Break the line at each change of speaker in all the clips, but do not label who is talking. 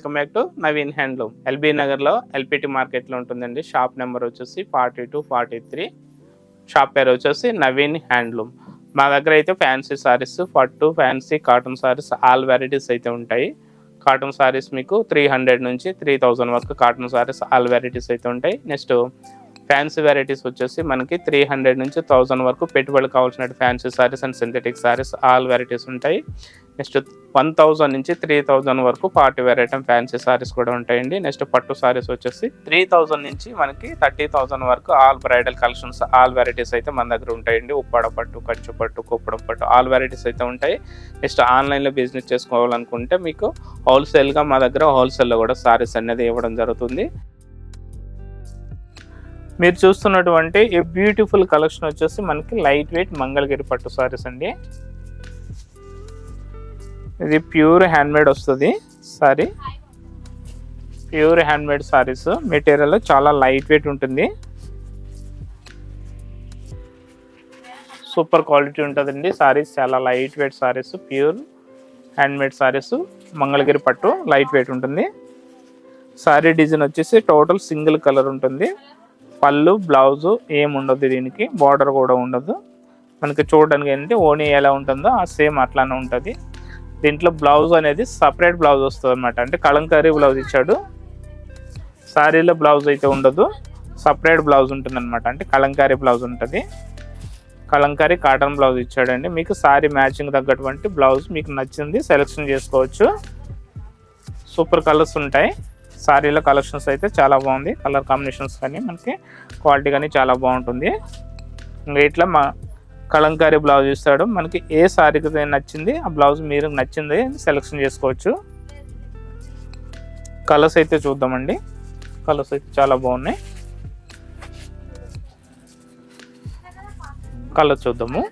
Welcome back to Naveen handloom. LB నగర్లో LPT మార్కెట్లో ఉంటుందండి. షాప్ నెంబర్ వచ్చేసి 42, 43. షాప్ పేరు వచ్చేసి నవీన్ హ్యాండ్లూమ్. మా దగ్గర అయితే ఫ్యాన్సీ సారీస్, పట్టు, fancy, cotton saris all varieties అయితే ఉంటాయి. కాటన్ సారీస్ మీకు 300 నుంచి 3000 వరకు కాటన్ సారీస్ ఆల్ వెరైటీస్ అయితే ఉంటాయి. నెక్స్ట్ ఫ్యాన్సీ వెరైటీస్ వచ్చేసి మనకి 300 నుంచి 1000 వరకు పెట్టుబడి కావాల్సిన fancy saris and synthetic saris all varieties ఉంటాయి. నెక్స్ట్ 1000 నుంచి 3000 వరకు party wear item fancy saris కూడా ఉంటాయండి. నెక్స్ట్ పట్టు సారీస్ వచ్చేసి 3000 నుంచి మనకి 30,000 వరకు all bridal collections all varieties అయితే మన దగ్గర ఉంటాయండి. ఉప్పాడ పట్టు, కంచు పట్టు, కుప్పడం పట్టు ఆల్ వెరైటీస్ అయితే ఉంటాయి. నెక్స్ట్ ఆన్లైన్లో బిజినెస్ చేసుకోవాలనుకుంటే మీకు హోల్సేల్గా మా దగ్గర హోల్సేల్లో కూడా సారీస్ అనేది ఇవ్వడం జరుగుతుంది. మీరు చూస్తున్నటువంటి ఈ బ్యూటిఫుల్ కలెక్షన్ వచ్చేసి మనకి లైట్ వెయిట్ మంగళగిరి పట్టు సారీస్ అండి. ఇది ప్యూర్ హ్యాండ్మేడ్ వస్తుంది sorry. Pure handmade saris material చాలా లైట్ వెయిట్ ఉంటుంది. సూపర్ క్వాలిటీ ఉంటుందండి. సారీస్ చాలా light weight saris, pure handmade saris, Mangalagiri పట్టు లైట్ వెయిట్ ఉంటుంది. సారీ డిజైన్ వచ్చేసి టోటల్ సింగిల్ కలర్ ఉంటుంది. పళ్ళు, బ్లౌజు ఏముండదు, దీనికి బార్డర్ కూడా ఉండదు. మనకి చూడడానికి ఏంటంటే ఓణీ ఎలా ఉంటుందో ఆ సేమ్ అట్లానే ఉంటుంది. దీంట్లో బ్లౌజ్ అనేది సపరేట్ బ్లౌజ్ వస్తుంది అనమాట. అంటే కలంకారీ బ్లౌజ్ ఇచ్చాడు. శారీలో బ్లౌజ్ అయితే ఉండదు, సపరేట్ బ్లౌజ్ ఉంటుంది అనమాట. అంటే కలంకారీ బ్లౌజ్ ఉంటుంది. కలంకారీ కాటన్ బ్లౌజ్ ఇచ్చాడండి. మీకు శారీ మ్యాచింగ్ తగ్గటువంటి బ్లౌజ్ మీకు నచ్చింది సెలెక్షన్ చేసుకోవచ్చు. సూపర్ కలర్స్ ఉంటాయి. శారీలో కలెక్షన్స్ అయితే చాలా బాగుంది. కలర్ కాంబినేషన్స్ కానీ మనకి క్వాలిటీ కానీ చాలా బాగుంటుంది. ఇంకా ఇట్లా మా కలంకారీ బ్లౌజ్ ఇస్తాడు. మనకి ఏ శారీకి నచ్చింది ఆ బ్లౌజ్ మీరు నచ్చింది సెలెక్షన్ చేసుకోవచ్చు. కలర్స్ అయితే చూద్దామండి. కలర్స్ అయితే చాలా బాగున్నాయి. కలర్ చూద్దాము.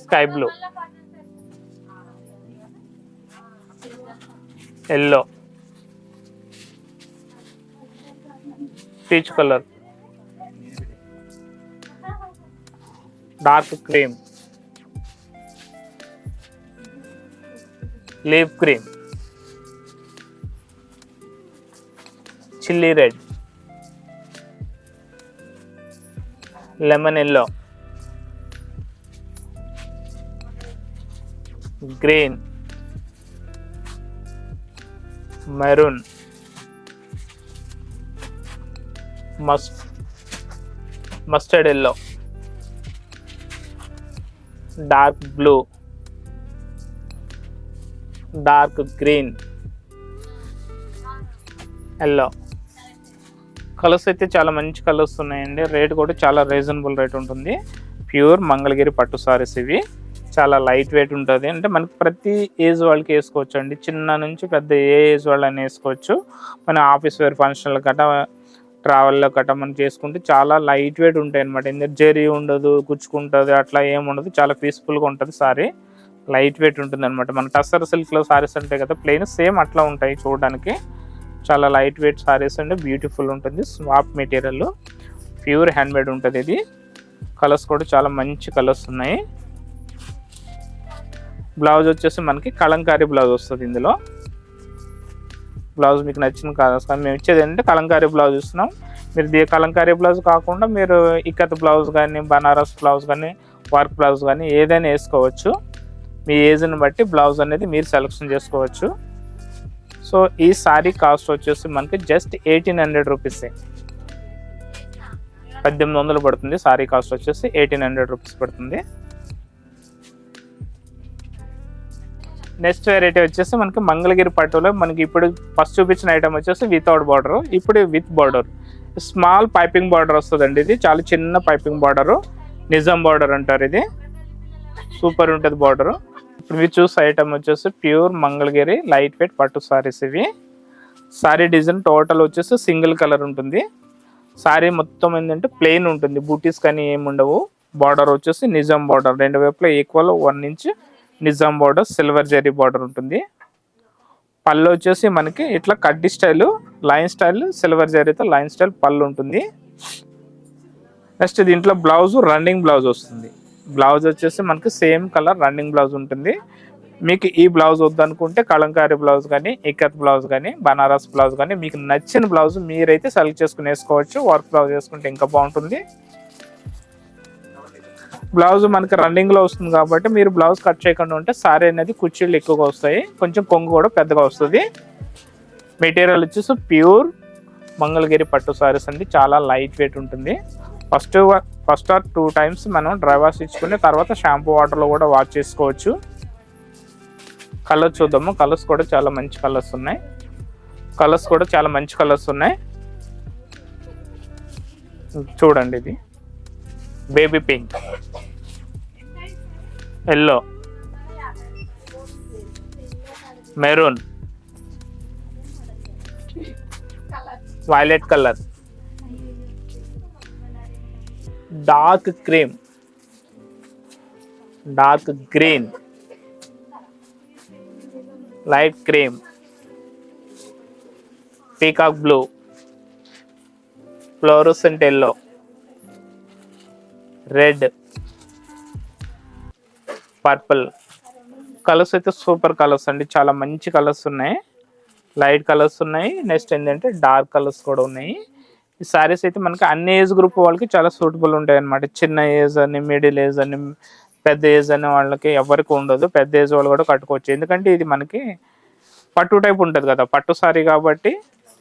Sky blue, yellow, peach colour, dark cream, leaf cream, chilli red, lemon yellow, green, maroon, mustard yellow, dark blue, dark green, yellow. Colours అయితే చాలా మంచి కలర్స్ ఉన్నాయండి. రేట్ కూడా చాలా రీజనబుల్ రేట్ ఉంటుంది. ప్యూర్ మంగళగిరి పట్టు సారీస్ ఇవి. చాలా లైట్ వెయిట్ ఉంటుంది. అంటే మనకి ప్రతి ఏజ్ వాళ్ళకి వేసుకోవచ్చు అండి. చిన్న నుంచి పెద్ద ఏ ఏజ్ వాళ్ళని వేసుకోవచ్చు. మన ఆఫీస్ వేర్ ఫంక్షన్ల గట్ట, ట్రావెల్లో గట్ట మనం చేసుకుంటే చాలా లైట్ వెయిట్ ఉంటాయి అనమాట. ఎందుకంటే జరీ ఉండదు, గుచ్చుకుంటుంది, అట్లా ఏముండదు. చాలా పీస్ఫుల్గా ఉంటుంది సారీ. లైట్ వెయిట్ ఉంటుంది అనమాట. మన టస్సర్ సిల్క్లో సారీస్ ఉంటాయి కదా ప్లెయిన్, సేమ్ అట్లా ఉంటాయి చూడడానికి. చాలా లైట్ వెయిట్ సారీస్ అండి. బ్యూటిఫుల్ ఉంటుంది. స్వాప్ మెటీరియల్, ప్యూర్ హ్యాండ్మేడ్ ఉంటుంది ఇది. కలర్స్ కూడా చాలా మంచి కలర్స్ ఉన్నాయి. బ్లౌజ్ వచ్చేసి మనకి కలంకారీ బ్లౌజ్ వస్తుంది. ఇందులో బ్లౌజ్ మీకు నచ్చిన కలర్స్ కానీ మేము ఇచ్చేది ఏంటంటే కలంకారీ బ్లౌజ్ ఇస్తున్నాం. మీరు కలంకారీ బ్లౌజ్ కాకుండా మీరు ఇక్కత్ బ్లౌజ్ కానీ, బనారస్ బ్లౌజ్ కానీ, వర్క్ బ్లౌజ్ కానీ ఏదైనా వేసుకోవచ్చు. మీ ఏజ్ని బట్టి బ్లౌజ్ అనేది మీరు సెలెక్షన్ చేసుకోవచ్చు. సో ఈ సారీ కాస్ట్ వచ్చేసి మనకి జస్ట్ 1800 రూపీసే. 1800 పడుతుంది. సారీ కాస్ట్ వచ్చేసి 1800 రూపీస్ పడుతుంది. నెక్స్ట్ వెరైటీ వచ్చేసి మనకి మంగళగిరి పట్టులో మనకి ఇప్పుడు ఫస్ట్ చూపించిన ఐటమ్ వచ్చేసి వితౌట్ బార్డర్, ఇప్పుడు with border. Small piping border వస్తుందండి. ఇది చాలా చిన్న పైపింగ్ బార్డరు, నిజాం బార్డర్ అంటారు. ఇది సూపర్ ఉంటుంది బార్డరు. ఇప్పుడు మీరు చూసే ఐటమ్ వచ్చేసి ప్యూర్ మంగళగిరి లైట్ వెయిట్ పట్టు సారీస్ ఇవి. సారీ డిజైన్ టోటల్ వచ్చేసి సింగిల్ కలర్ ఉంటుంది. సారీ మొత్తం ఏంటంటే ప్లెయిన్ ఉంటుంది, బూటీస్ కానీ ఏమి ఉండవు. బార్డర్ వచ్చేసి నిజాం బార్డర్, రెండు వైపులా equal 1 inch Nizam border, silver zari border ఉంటుంది. పళ్ళు వచ్చేసి మనకి ఇట్లా కడ్డీ స్టైల్, లైన్ స్టైల్, సిల్వర్ జరీతో లైన్ స్టైల్ పళ్ళు ఉంటుంది. నెక్స్ట్ దీంట్లో బ్లౌజ్ రన్నింగ్ బ్లౌజ్ వస్తుంది. బ్లౌజ్ వచ్చేసి మనకి సేమ్ కలర్ రన్నింగ్ బ్లౌజ్ ఉంటుంది. మీకు ఈ బ్లౌజ్ వద్దనుకుంటే కలంకారీ బ్లౌజ్ కానీ, ఇక్కత్ బ్లౌజ్ కానీ, బనారస్ బ్లౌజ్ కానీ మీకు నచ్చిన బ్లౌజ్ మీరైతే సెలెక్ట్ చేసుకుని వేసుకోవచ్చు. వర్క్ బ్లౌజ్ వేసుకుంటే ఇంకా బాగుంటుంది. బ్లౌజ్ మనకి రన్నింగ్లో వస్తుంది కాబట్టి మీరు బ్లౌజ్ కట్ చేయకుండా ఉంటే సారీ అనేది కుర్చీలు ఎక్కువగా వస్తాయి, కొంచెం కొంగు కూడా పెద్దగా వస్తుంది. మెటీరియల్ వచ్చేసి ప్యూర్ మంగళగిరి పట్టు సారీస్ అండి. చాలా లైట్ వెయిట్ ఉంటుంది. ఫస్ట్ ఆర్ 2 టైమ్స్ మనం డ్రై వాష్ ఇచ్చుకుని తర్వాత షాంపూ వాటర్లో కూడా వాష్ చేసుకోవచ్చు. కలర్ చూద్దాము. కలర్స్ కూడా చాలా మంచి కలర్స్ ఉన్నాయి. చూడండి, ఇది baby pink, yellow, maroon, violet colour, dark cream, dark green, light cream, peacock blue, fluorescent yellow, red, purple. Colours అయితే సూపర్ కలర్స్ అండి. చాలా మంచి కలర్స్ ఉన్నాయి. లైట్ కలర్స్ ఉన్నాయి. నెక్స్ట్ ఏంటంటే డార్క్ కలర్స్ కూడా ఉన్నాయి. ఈ సారీస్ అయితే మనకి అన్ని ఏజ్ గ్రూప్ వాళ్ళకి చాలా సూటబుల్ ఉంటాయి అన్నమాట. చిన్న ఏజ్ అని, మిడిల్ ఏజ్ అని, పెద్ద ఏజ్ అని వాళ్ళకి ఎవరికి ఉండదు. పెద్ద ఏజ్ వాళ్ళు కూడా కట్టుకోవచ్చు. ఎందుకంటే ఇది మనకి పట్టు టైప్ ఉంటుంది కదా, పట్టు సారీ కాబట్టి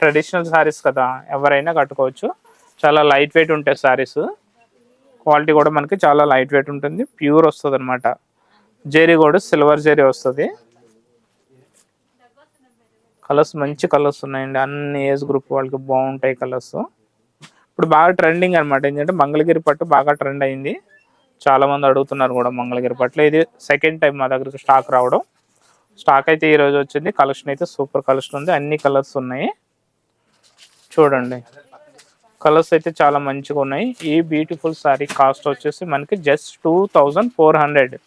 ట్రెడిషనల్ సారీస్ కదా, ఎవరైనా కట్టుకోవచ్చు. చాలా లైట్ వెయిట్ ఉంటాయి సారీస్. క్వాలిటీ కూడా మనకి చాలా లైట్ వెయిట్ ఉంటుంది. ప్యూర్ వస్తుంది అనమాట. జరీ కూడా సిల్వర్ జరీ వస్తుంది. కలర్స్ మంచి కలర్స్ ఉన్నాయండి. అన్ని ఏజ్ గ్రూప్ వాళ్ళకి బాగుంటాయి కలర్స్. ఇప్పుడు బాగా ట్రెండింగ్ అనమాట. ఏంటంటే మంగళగిరి పట్టు బాగా ట్రెండ్ అయింది. చాలా మంది అడుగుతున్నారు కూడా మంగళగిరి పట్టులో. ఇది సెకండ్ టైం మా దగ్గరకు స్టాక్ రావడం. స్టాక్ అయితే ఈ రోజు వచ్చింది. కలెక్షన్ అయితే సూపర్ కలెక్షన్ ఉంది. అన్ని కలర్స్ ఉన్నాయి. చూడండి, కలర్స్ అయితే చాలా మంచిగా ఉన్నాయి. ఈ బ్యూటిఫుల్ సారీ కాస్ట్ వచ్చేసి మనకి జస్ట్ 2400,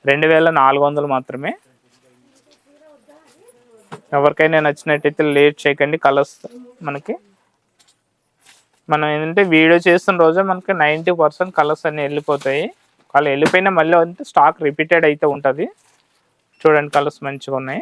2400 మాత్రమే. ఎవరికైనా నచ్చినట్టయితే లేట్ చేయకండి. కలర్స్ మనం ఏంటంటే వీడియో చేస్తున్న రోజే మనకి 90% కలర్స్ అన్నీ వెళ్ళిపోతాయి. వాళ్ళు వెళ్ళిపోయినా మళ్ళీ అంటే స్టాక్ రిపీటెడ్ అయితే ఉంటుంది. చూడండి, కలర్స్ మంచిగా ఉన్నాయి.